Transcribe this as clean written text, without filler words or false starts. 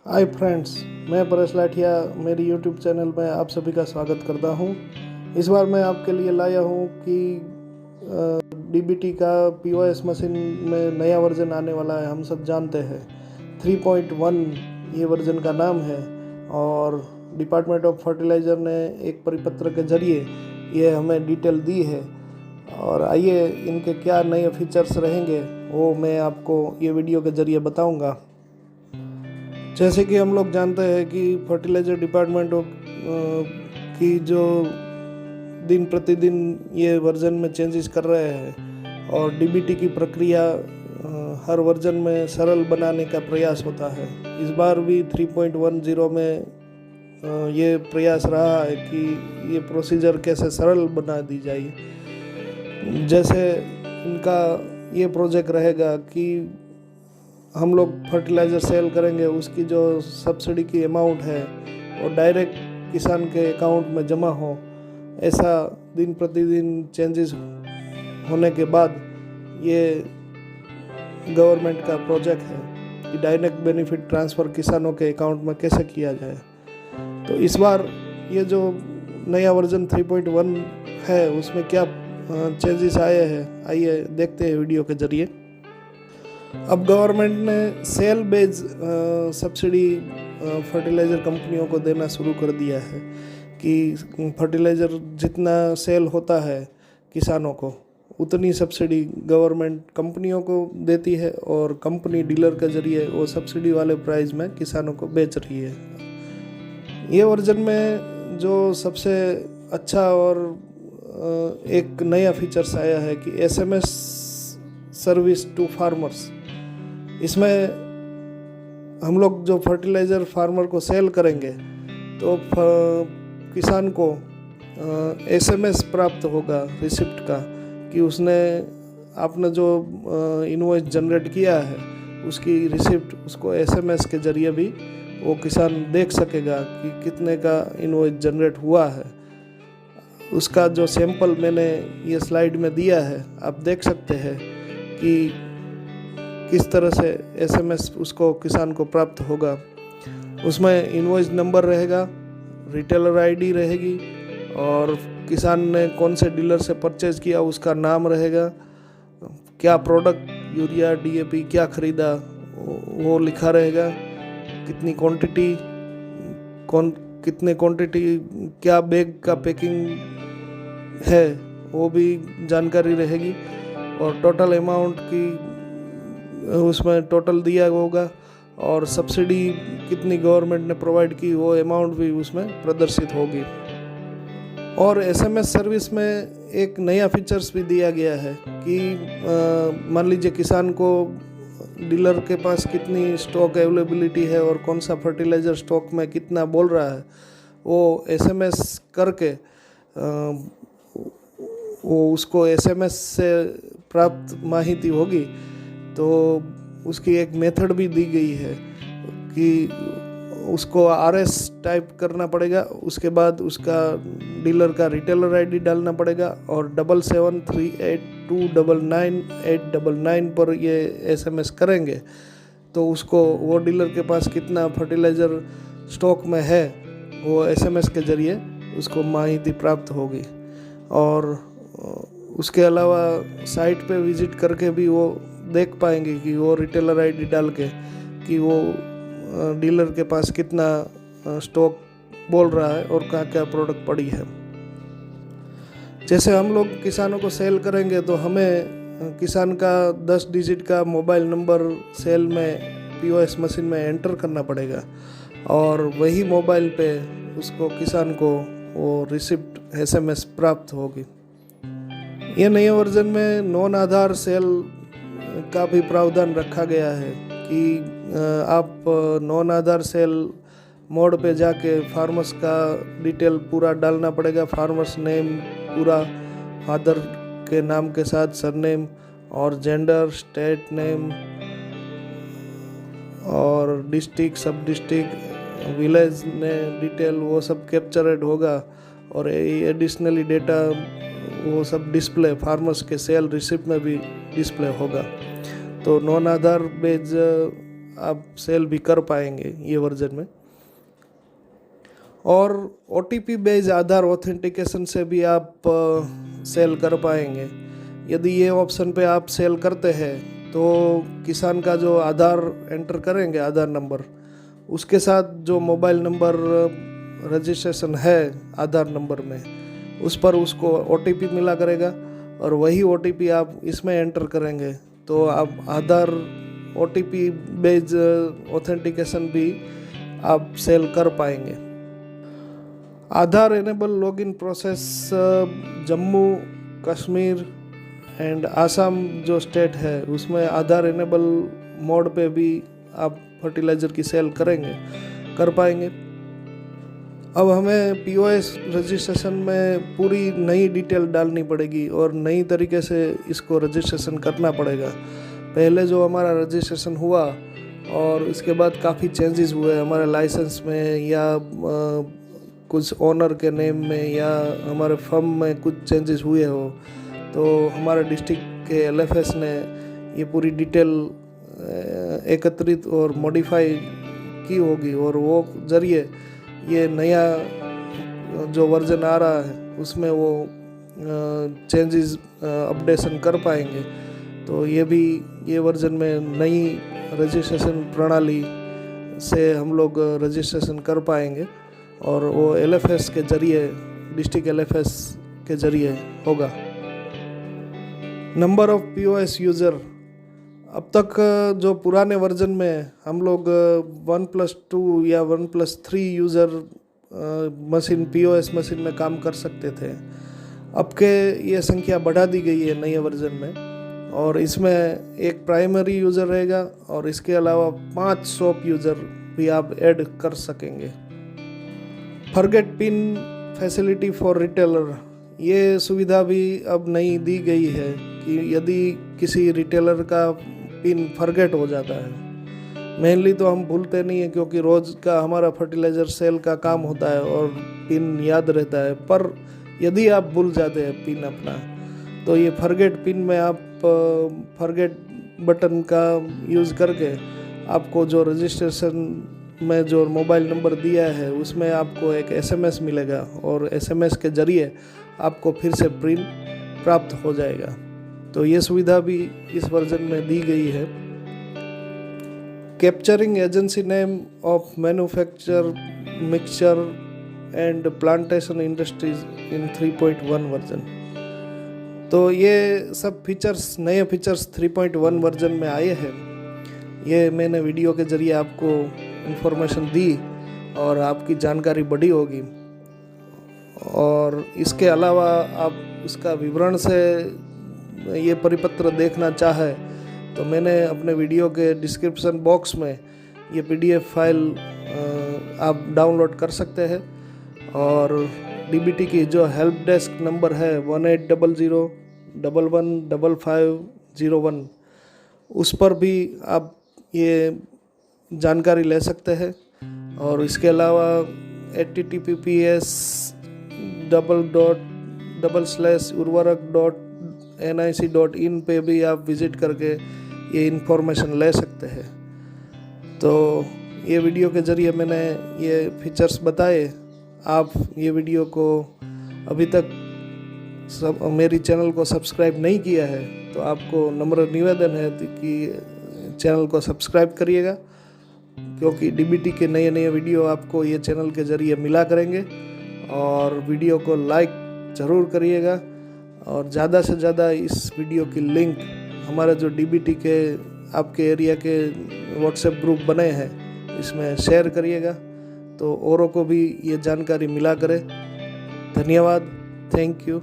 Hi friends, मैं परेश लाठिया मेरी YouTube channel में आप सभी का स्वागत करता हूं। इस बार मैं आपके लिए लाया हूं कि डीबीटी का पीओएस मशीन में नया वर्जन आने वाला है। हम सब जानते हैं 3.1 ये वर्जन का नाम है और डिपार्टमेंट ऑफ फर्टिलाइज़र ने एक परिपत्र के जरिए ये हमें डिटेल दी है। और आइए इनके क्या नए फीचर्स रहेंगे वो मैं आपको ये वीडियो के जरिए बताऊंगा। जैसे कि हम लोग जानते हैं कि फर्टिलाइज़र डिपार्टमेंट की जो दिन प्रतिदिन ये वर्जन में चेंजेस कर रहे हैं और डीबीटी की प्रक्रिया हर वर्जन में सरल बनाने का प्रयास होता है। इस बार भी 3.10 में ये प्रयास रहा है कि ये प्रोसीजर कैसे सरल बना दी जाए। जैसे इनका ये प्रोजेक्ट रहेगा कि हम लोग फर्टिलाइज़र सेल करेंगे, उसकी जो सब्सिडी की अमाउंट है वो डायरेक्ट किसान के अकाउंट में जमा हो। ऐसा दिन प्रतिदिन चेंजेस होने के बाद ये गवर्नमेंट का प्रोजेक्ट है कि डायरेक्ट बेनिफिट ट्रांसफ़र किसानों के अकाउंट में कैसे किया जाए। तो इस बार ये जो नया वर्जन 3.1 है उसमें क्या चेंजेस आए हैं, आइए देखते हैं वीडियो के जरिए। अब गवर्नमेंट ने सेल बेस सब्सिडी फर्टिलाइज़र कंपनियों को देना शुरू कर दिया है कि फर्टिलाइज़र जितना सेल होता है किसानों को उतनी सब्सिडी गवर्नमेंट कंपनियों को देती है और कंपनी डीलर के ज़रिए वो सब्सिडी वाले प्राइस में किसानों को बेच रही है। ये वर्जन में जो सबसे अच्छा और एक नया फीचर्स आया है कि एसएमएस सर्विस टू फार्मर्स। इसमें हम लोग जो फर्टिलाइज़र फार्मर को सेल करेंगे तो किसान को एसएमएस प्राप्त होगा रिसिप्ट का कि उसने आपने जो इनवॉइस जनरेट किया है उसकी रिसिप्ट उसको एसएमएस के ज़रिए भी वो किसान देख सकेगा कि कितने का इनवॉइस जनरेट हुआ है। उसका जो सैंपल मैंने ये स्लाइड में दिया है आप देख सकते हैं कि किस तरह से एसएमएस उसको किसान को प्राप्त होगा। उसमें इनवॉइस नंबर रहेगा, रिटेलर आईडी रहेगी और किसान ने कौन से डीलर से परचेज किया उसका नाम रहेगा, क्या प्रोडक्ट यूरिया डीएपी क्या खरीदा वो लिखा रहेगा, कितनी क्वांटिटी कितने क्वांटिटी क्या बैग का पैकिंग है वो भी जानकारी रहेगी और टोटल अमाउंट की उसमें टोटल दिया होगा और सब्सिडी कितनी गवर्नमेंट ने प्रोवाइड की वो अमाउंट भी उसमें प्रदर्शित होगी। और एसएमएस सर्विस में एक नया फीचर्स भी दिया गया है कि मान लीजिए किसान को डीलर के पास कितनी स्टॉक अवेलेबिलिटी है और कौन सा फर्टिलाइज़र स्टॉक में कितना बोल रहा है वो एसएमएस करके वो उसको एसएमएस से प्राप्त माहिती होगी। तो उसकी एक मेथड भी दी गई है कि उसको आरएस टाइप करना पड़ेगा, उसके बाद उसका डीलर का रिटेलर आईडी डालना पड़ेगा और 7738299899 पर ये एसएमएस करेंगे तो उसको वो डीलर के पास कितना फर्टिलाइज़र स्टॉक में है वो एसएमएस के ज़रिए उसको माहिती प्राप्त होगी। और उसके अलावा साइट पे विज़िट करके भी वो देख पाएंगे कि वो रिटेलर आईडी डाल के कि वो डीलर के पास कितना स्टॉक बोल रहा है और क्या क्या प्रोडक्ट पड़ी है। जैसे हम लोग किसानों को सेल करेंगे तो हमें किसान का 10 डिजिट का मोबाइल नंबर सेल में पीओएस मशीन में एंटर करना पड़ेगा और वही मोबाइल पे उसको किसान को वो रिसिप्ट एसएमएस प्राप्त होगी। ये नए वर्जन में नॉन आधार सेल का भी प्रावधान रखा गया है कि आप नॉन आधार सेल मोड पे जाके फार्मर्स का डिटेल पूरा डालना पड़ेगा, फार्मर्स नेम पूरा, फादर के नाम के साथ सरनेम और जेंडर, स्टेट नेम और डिस्ट्रिक्ट, सब डिस्ट्रिक्ट, विलेज ने डिटेल वो सब कैप्चर्ड होगा और एडिशनली डेटा वो सब डिस्प्ले फार्मर्स के सेल रिसिप्ट में भी डिस्प्ले होगा। तो नॉन आधार बेस्ड आप सेल भी कर पाएंगे ये वर्जन में। और OTP बेस्ड आधार ऑथेंटिकेशन से भी आप सेल कर पाएंगे। यदि ये ऑप्शन पे आप सेल करते हैं तो किसान का जो आधार एंटर करेंगे, आधार नंबर, उसके साथ जो मोबाइल नंबर रजिस्ट्रेशन है आधार नंबर में, उस पर उसको OTP मिला करेगा और वही OTP आप इसमें एंटर करेंगे तो आप आधार OTP बेस्ड ऑथेंटिकेशन भी आप सेल कर पाएंगे। Aadhaar enable login process Jammu Kashmir and Assam जो स्टेट है उसमें आधार एनेबल मोड पे भी आप फर्टिलाइज़र की सेल कर पाएंगे। अब हमें POS रजिस्ट्रेशन में पूरी नई डिटेल डालनी पड़ेगी और नई तरीके से इसको रजिस्ट्रेशन करना पड़ेगा। पहले जो हमारा रजिस्ट्रेशन हुआ और इसके बाद काफ़ी चेंजेस हुए हमारे लाइसेंस में या कुछ ओनर के नेम में या हमारे फर्म में कुछ चेंजेस हुए हो, तो हमारे डिस्ट्रिक्ट के LFS ने ये पूरी डिटेल एकत्रित और मॉडिफाई की होगी और वो ज़रिए ये नया जो वर्जन आ रहा है उसमें वो चेंजेस अपडेशन कर पाएंगे। तो ये वर्जन में नई रजिस्ट्रेशन प्रणाली से हम लोग रजिस्ट्रेशन कर पाएंगे और वो LFS के ज़रिए, डिस्ट्रिक्ट LFS के ज़रिए होगा। नंबर ऑफ POS यूज़र, अब तक जो पुराने वर्जन में हम लोग 1+2 या 1+3 यूज़र मशीन POS मशीन में काम कर सकते थे। अब के ये संख्या बढ़ा दी गई है नए वर्जन में और इसमें एक प्राइमरी यूज़र रहेगा और इसके अलावा 5 शॉप यूज़र भी आप ऐड कर सकेंगे। Forget pin facility for retailer, ये सुविधा भी अब नई दी गई है कि यदि किसी रिटेलर का पिन फॉरगेट हो जाता है, मेनली तो हम भूलते नहीं है क्योंकि रोज़ का हमारा फर्टिलाइज़र सेल का काम होता है और पिन याद रहता है, पर यदि आप भूल जाते हैं पिन अपना, तो ये फॉरगेट पिन में आप फॉरगेट बटन का यूज़ करके आपको जो रजिस्ट्रेशन में जो मोबाइल नंबर दिया है उसमें आपको एक SMS मिलेगा और SMS के ज़रिए आपको फिर से प्रिंट प्राप्त हो जाएगा। तो ये सुविधा भी इस वर्जन में दी गई है। Capturing agency name of manufacture mixture and plantation industries in 3.1 version. तो ये सब फीचर्स, नए फीचर्स 3.1 वर्जन में आए हैं। ये मैंने वीडियो के ज़रिए आपको इन्फॉर्मेशन दी और आपकी जानकारी बढ़ी होगी। और इसके अलावा आप इसका विवरण से ये परिपत्र देखना चाहे तो मैंने अपने वीडियो के डिस्क्रिप्शन बॉक्स में ये PDF फाइल आप डाउनलोड कर सकते हैं। और DBT की जो हेल्प डेस्क नंबर है 1800115501, उस पर भी आप ये जानकारी ले सकते हैं। और इसके अलावा https://urvarak.nic.in पे भी आप विज़िट करके ये इन्फॉर्मेशन ले सकते हैं। तो ये वीडियो के ज़रिए मैंने ये फीचर्स बताए। आप ये वीडियो को अभी तक मेरी चैनल को सब्सक्राइब नहीं किया है तो आपको नम्र निवेदन है कि चैनल को सब्सक्राइब करिएगा, क्योंकि DBT के नए वीडियो आपको ये चैनल के ज़रिए मिला करेंगे। और वीडियो को लाइक ज़रूर करिएगा और ज़्यादा से ज़्यादा इस वीडियो की लिंक हमारे जो DBT के आपके एरिया के WhatsApp ग्रुप बने हैं इसमें शेयर करिएगा तो औरों को भी ये जानकारी मिला करे। धन्यवाद, थैंक यू।